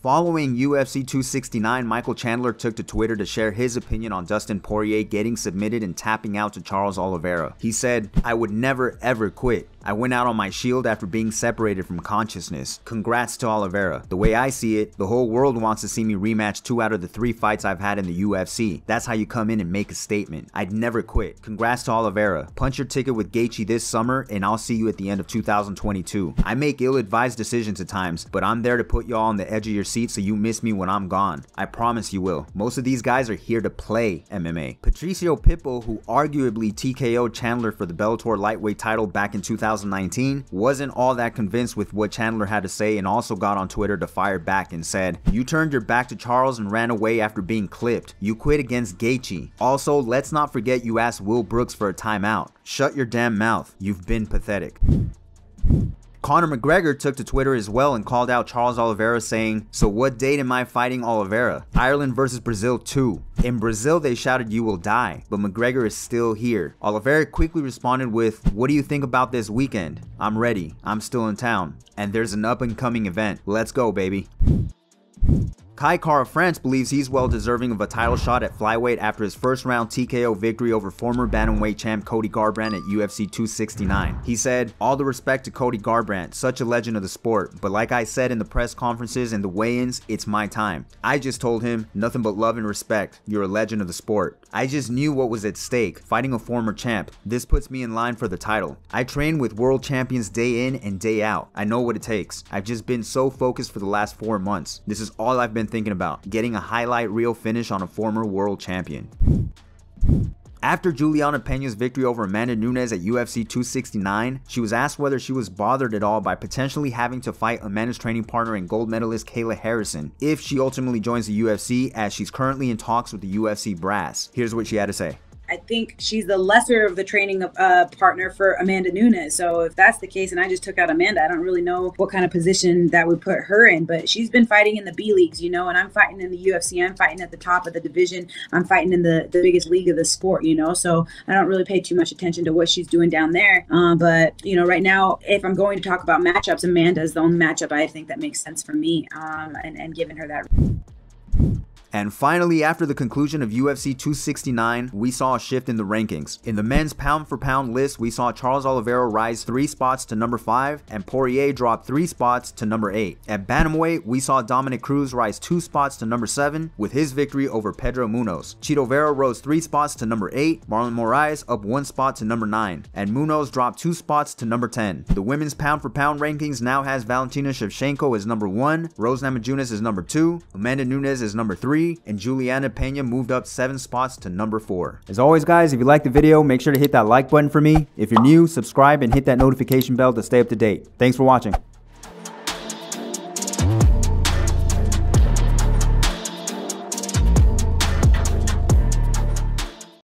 Following UFC 269, Michael Chandler took to Twitter to share his opinion on Dustin Poirier getting submitted and tapping out to Charles Oliveira. He said, "I would never ever quit. I went out on my shield after being separated from consciousness. Congrats to Oliveira. The way I see it, the whole world wants to see me rematch 2 out of the 3 fights I've had in the UFC. That's how you come in and make a statement. I'd never quit. Congrats to Oliveira. Punch your ticket with Gaethje this summer and I'll see you at the end of 2022. I make ill-advised decisions at times, but I'm there to put y'all on the edge of your seat so you miss me when I'm gone. I promise you will. Most of these guys are here to play MMA." Patricio Pitbull, who arguably TKO'd Chandler for the Bellator lightweight title back in 2019, wasn't all that convinced with what Chandler had to say and also got on Twitter to fire back and said, "You turned your back to Charles and ran away after being clipped. You quit against Gaethje. Also, let's not forget you asked Will Brooks for a timeout. Shut your damn mouth. You've been pathetic." Conor McGregor took to Twitter as well and called out Charles Oliveira, saying, "So what date am I fighting Oliveira? Ireland versus Brazil 2. In Brazil they shouted you will die, but McGregor is still here." Oliveira quickly responded with, "What do you think about this weekend? I'm ready. I'm still in town. And there's an up and coming event. Let's go, baby." Kai Kara France believes he's well deserving of a title shot at flyweight after his first round TKO victory over former bantamweight champ Cody Garbrandt at UFC 269. He said, "All the respect to Cody Garbrandt, such a legend of the sport, but like I said in the press conferences and the weigh-ins, it's my time. I just told him, nothing but love and respect. You're a legend of the sport. I just knew what was at stake, fighting a former champ. This puts me in line for the title. I train with world champions day in and day out. I know what it takes. I've just been so focused for the last 4 months. This is all I've been thinking about, getting a highlight reel finish on a former world champion." After Juliana Peña's victory over Amanda Nunes at UFC 269, she was asked whether she was bothered at all by potentially having to fight Amanda's training partner and gold medalist Kayla Harrison if she ultimately joins the UFC, as she's currently in talks with the UFC brass. Here's what she had to say. I think she's the lesser of the training partner for Amanda Nunes. So if that's the case and I just took out Amanda, I don't really know what kind of position that would put her in. But she's been fighting in the B leagues, you know, and I'm fighting in the UFC. I'm fighting at the top of the division. I'm fighting in the biggest league of the sport, you know. So I don't really pay too much attention to what she's doing down there. But, you know, right now, if I'm going to talk about matchups, Amanda is the only matchup I think that makes sense for me, and giving her that. And finally, after the conclusion of UFC 269, we saw a shift in the rankings. In the men's pound-for-pound list, we saw Charles Oliveira rise 3 spots to number 5, and Poirier drop 3 spots to number 8. At bantamweight, we saw Dominick Cruz rise 2 spots to number 7 with his victory over Pedro Munoz. Chito Vera rose 3 spots to number 8, Marlon Moraes up 1 spot to number 9, and Munoz dropped 2 spots to number 10. The women's pound-for-pound rankings now has Valentina Shevchenko as number 1, Rose Namajunas as number 2, Amanda Nunes as number 3, and Juliana Peña moved up 7 spots to number 4. As always, guys, if you liked the video, make sure to hit that like button for me. If you're new, subscribe and hit that notification bell to stay up to date. Thanks for watching.